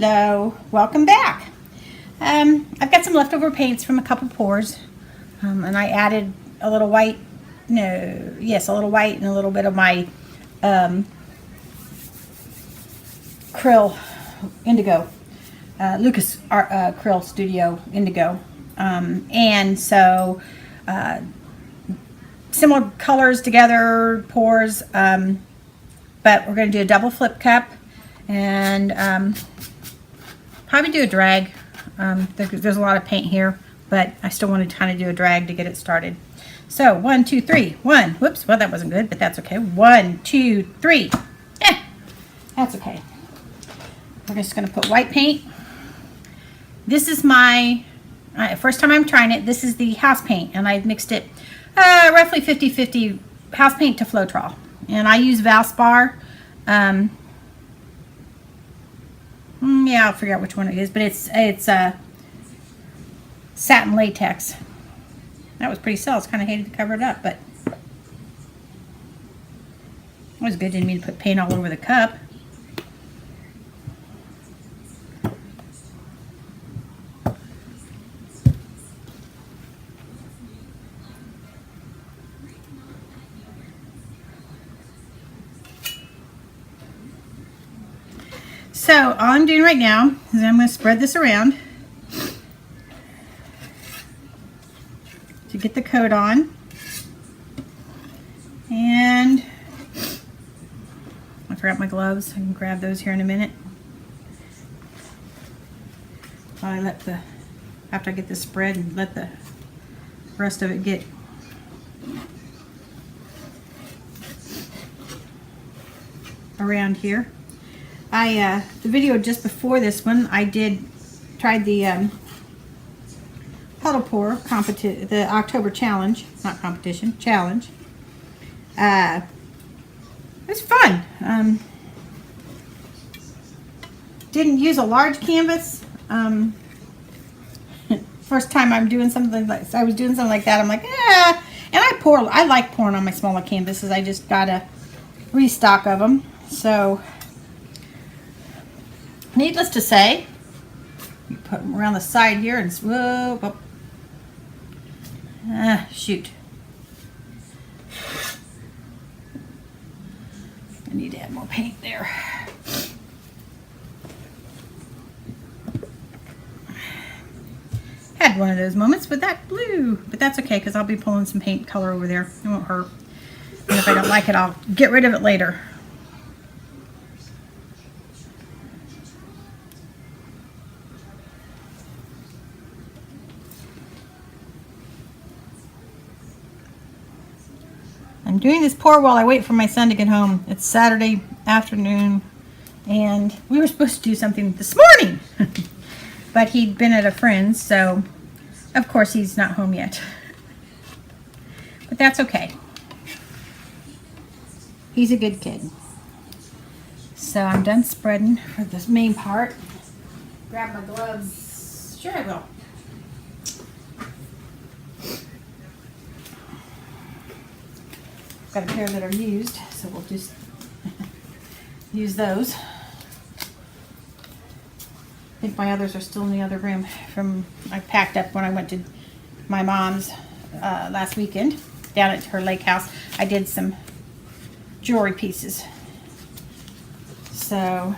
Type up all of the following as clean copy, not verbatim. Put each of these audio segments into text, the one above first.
Hello, welcome back. I've got some leftover paints from a couple pours, and I added a little white, a little white and a little bit of my Krill Indigo, Lucas Krill Studio Indigo, and so similar colors together, pours, but we're going to do a double flip cup and probably do a drag. There's a lot of paint here, but I still want to kind of do a drag to get it started. So 1, 2, 3, 1. Whoops, well that wasn't good, but that's okay. 1, 2, 3. That's okay. We're just going to put white paint. This is my first time I'm trying it. This is the house paint, and I've mixed it roughly 50-50 house paint to Floetrol, and I use Valspar. Yeah, I'll figure out which one it is, but it's satin latex. That was pretty sells. Kind of hated to cover it up, but it was good. Didn't mean to put paint all over the cup. So all I'm doing right now is I'm going to spread this around to get the coat on, and I forgot my gloves. I can grab those here in a minute. While I after I get this spread and let the rest of it get around here. The video just before this one, I tried the puddle pour the October challenge, not competition, challenge. It was fun. Didn't use a large canvas. First time I'm doing something like that. I'm like, and I like pouring on my smaller canvases. I just got a restock of them. So needless to say, you put them around the side here and whoa, shoot. I need to add more paint there. Had one of those moments with that blue, but that's okay because I'll be pulling some paint color over there. It won't hurt. And if I don't like it, I'll get rid of it later. I'm doing this pour while I wait for my son to get home. It's Saturday afternoon, and we were supposed to do something this morning, but he'd been at a friend's, so of course he's not home yet. But that's okay. He's a good kid. So I'm done spreading for this main part. Grab my gloves. Sure I will. Got a pair that are used, so we'll just use those. I think my others are still in the other room I packed up when I went to my mom's last weekend down at her lake house. I did some jewelry pieces. So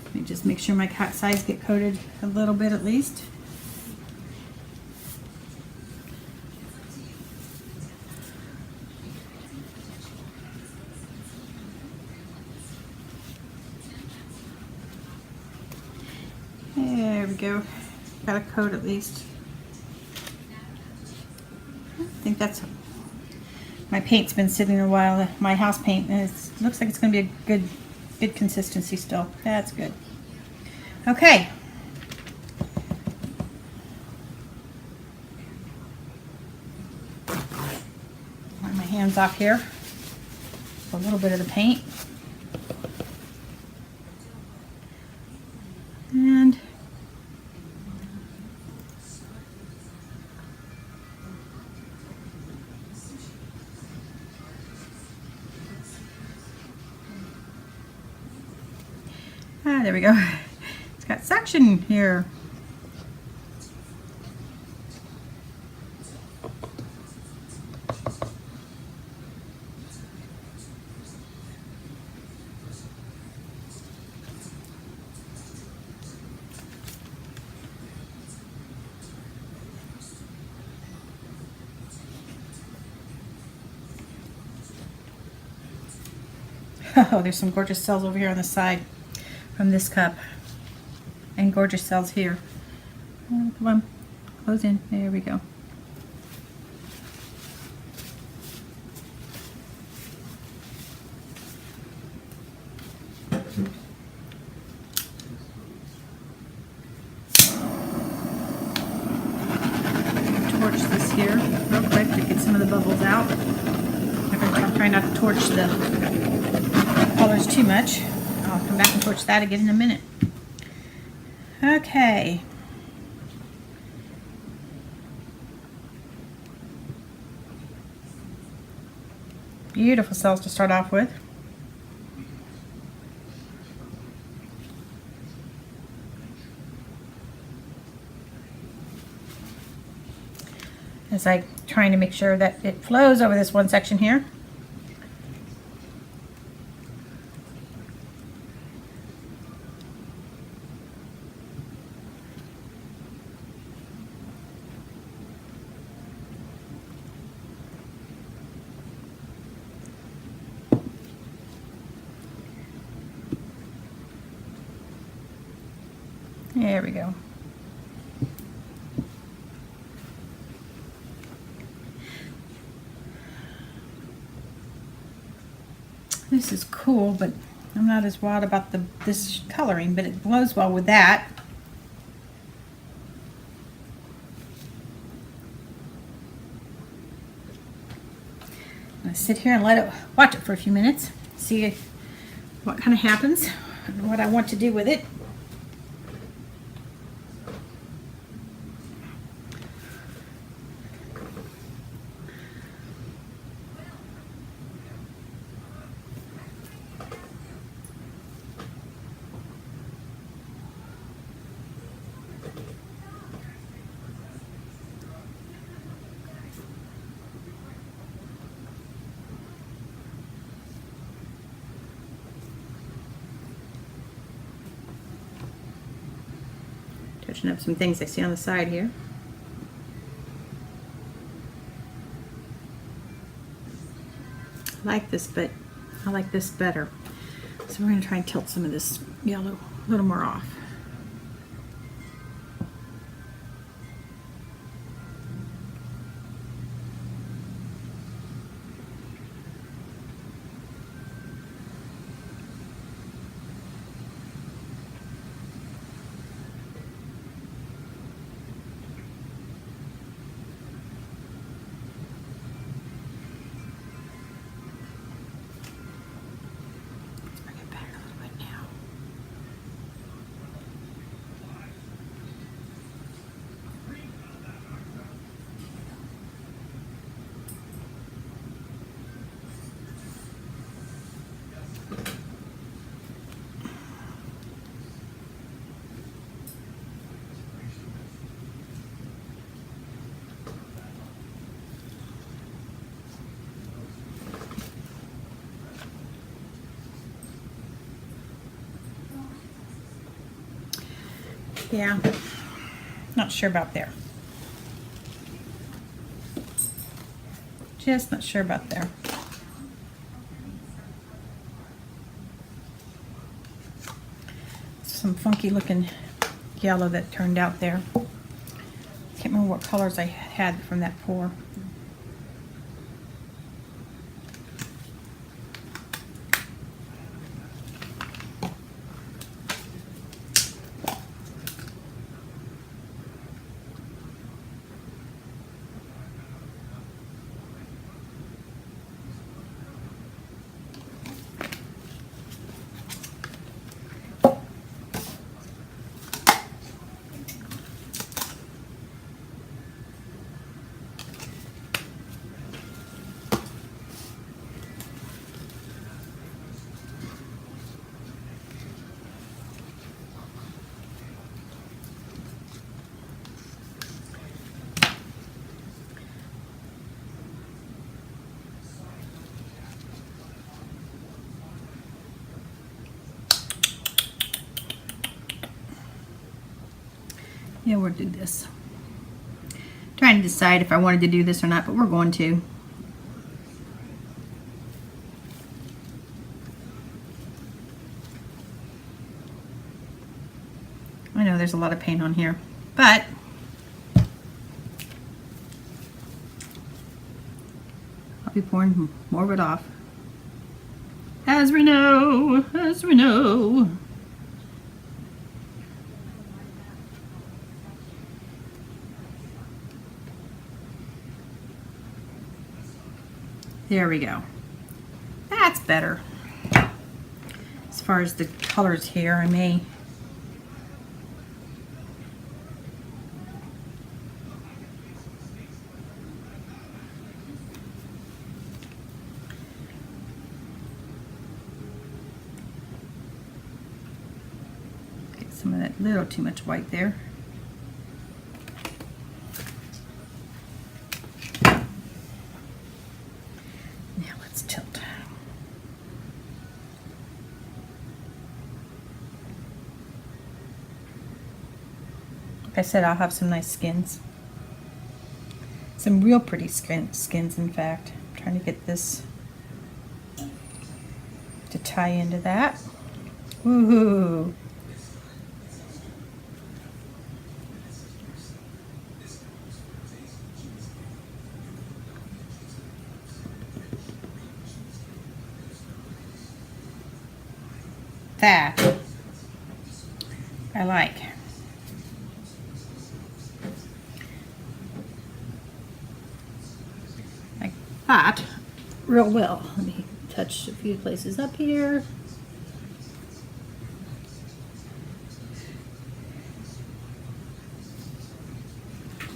let me just make sure my sides get coated a little bit at least. There we go. Got a coat at least. I think that's my paint's been sitting a while. My house paint, and it looks like it's going to be a good consistency still. That's good. Okay. Wipe my hands off here. A little bit of the paint. And Ah, there we go. It's got suction here. Oh, there's some gorgeous cells over here on the side from this cup. And gorgeous cells here. Oh, come on, close in. There we go. Torch this here real quick to get some of the bubbles out. I'm trying not to torch the colors too much. I'll come back and torch that again in a minute. Okay. Beautiful cells to start off with. As I'm trying to make sure that it flows over this one section here. There we go. This is cool, but I'm not as wild about this coloring, but it blows well with that. I'm gonna sit here and watch it for a few minutes, see what kind of happens and what I want to do with it. Touching up some things I see on the side here. I like this, but I like this better. So we're going to try and tilt some of this yellow a little more off. Yeah, not sure about there. Just not sure about there. Some funky looking yellow that turned out there. Can't remember what colors I had from that pour. Yeah, we'll do this. Trying to decide if I wanted to do this or not, but we're going to. I know there's a lot of paint on here, but I'll be pouring more of it off. As we know, as we know. There we go. That's better. As far as the colors here, I may get some of that little too much white there. I said I'll have some nice skins. Some real pretty skins, in fact. I'm trying to get this to tie into that. Woohoo! That I like. That real well. Let me touch a few places up here.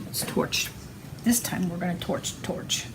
Let's torch. This time we're going to torch.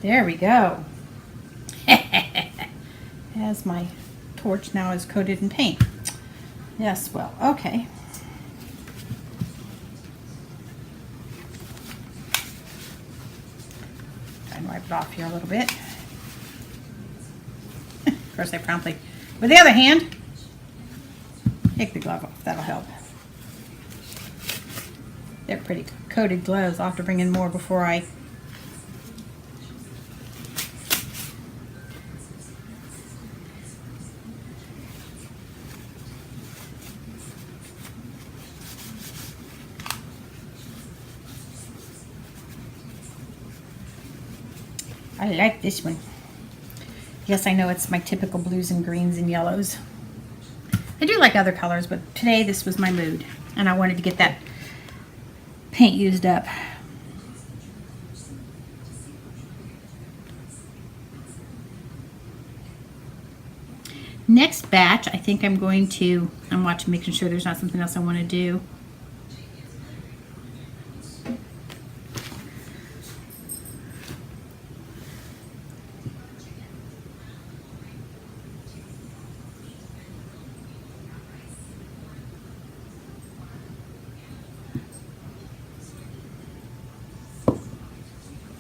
There we go. As my torch now is coated in paint. Yes, well, okay. Try and wipe it off here a little bit. Of course, I promptly, with the other hand, take the glove off. That'll help. They're pretty coated gloves. I'll have to bring in more before I I like this one. Yes, I know it's my typical blues and greens and yellows. I do like other colors, but today this was my mood, and I wanted to get that paint used up. Next batch, I think I'm going to, I'm watching, making sure there's not something else I want to do.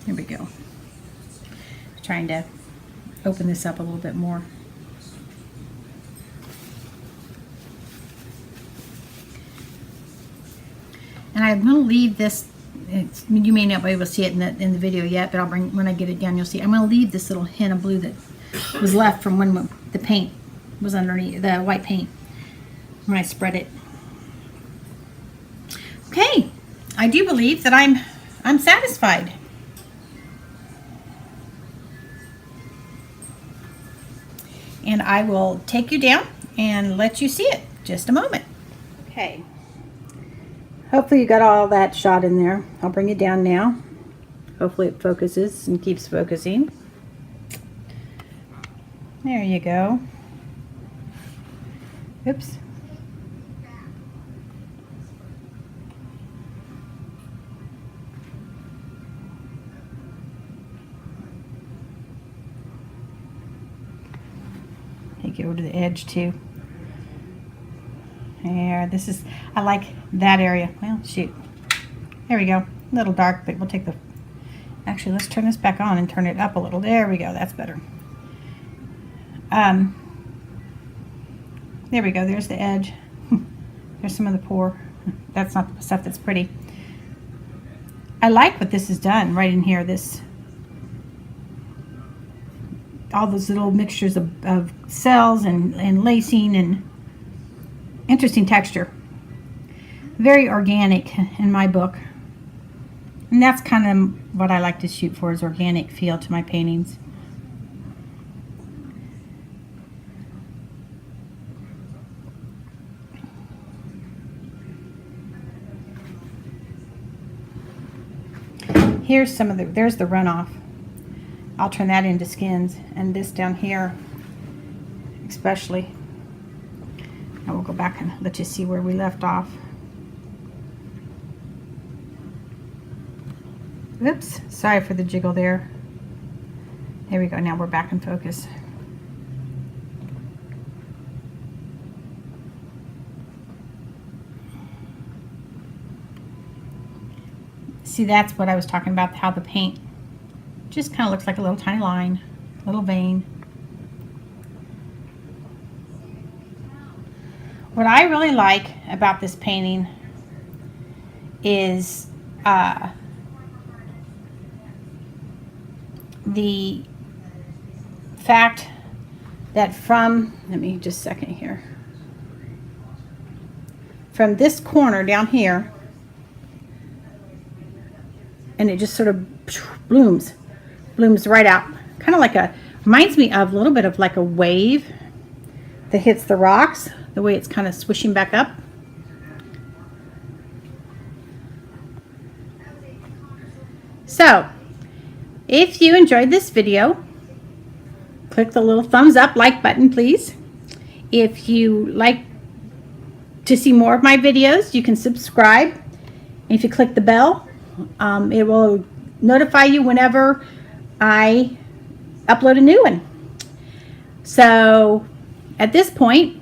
There we go. Trying to open this up a little bit more. And I'm going to leave this, you may not be able to see it in the video yet, but I'll bring, when I get it down, you'll see. I'm going to leave this little hint of blue that was left from when the paint was underneath, the white paint, when I spread it. Okay, I do believe that I'm satisfied. And I will take you down and let you see it. Just a moment. Okay. Hopefully you got all that shot in there. I'll bring it down now. Hopefully it focuses and keeps focusing. There you go. Oops. Take it over to the edge too. There, this is, I like that area. Well, shoot. There we go. A little dark, but we'll take the, actually, let's turn this back on and turn it up a little. There we go. That's better. There we go. There's the edge. There's some of the pour. That's not the stuff that's pretty. I like what this has done right in here. This, all those little mixtures of cells and lacing and interesting texture. Very organic in my book. And that's kind of what I like to shoot for, is organic feel to my paintings. Here's some of the, there's the runoff. I'll turn that into skins, and this down here especially. And we'll go back and let you see where we left off. Oops, sorry for the jiggle there. There we go, now we're back in focus. See, that's what I was talking about, how the paint just kind of looks like a little tiny line, little vein. What I really like about this painting is the fact that from, let me just a second here, from this corner down here, and it just sort of blooms right out, kind of like a, reminds me of a little bit of like a wave that hits the rocks, the way it's kind of swishing back up. So if you enjoyed this video, click the little thumbs up like button, please. If you like to see more of my videos, you can subscribe. And if you click the bell, it will notify you whenever I upload a new one. So at this point,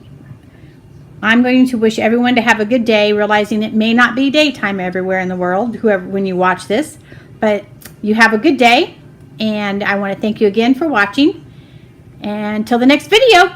I'm going to wish everyone to have a good day, realizing it may not be daytime everywhere in the world, whoever, when you watch this, but you have a good day, and I want to thank you again for watching. And until the next video,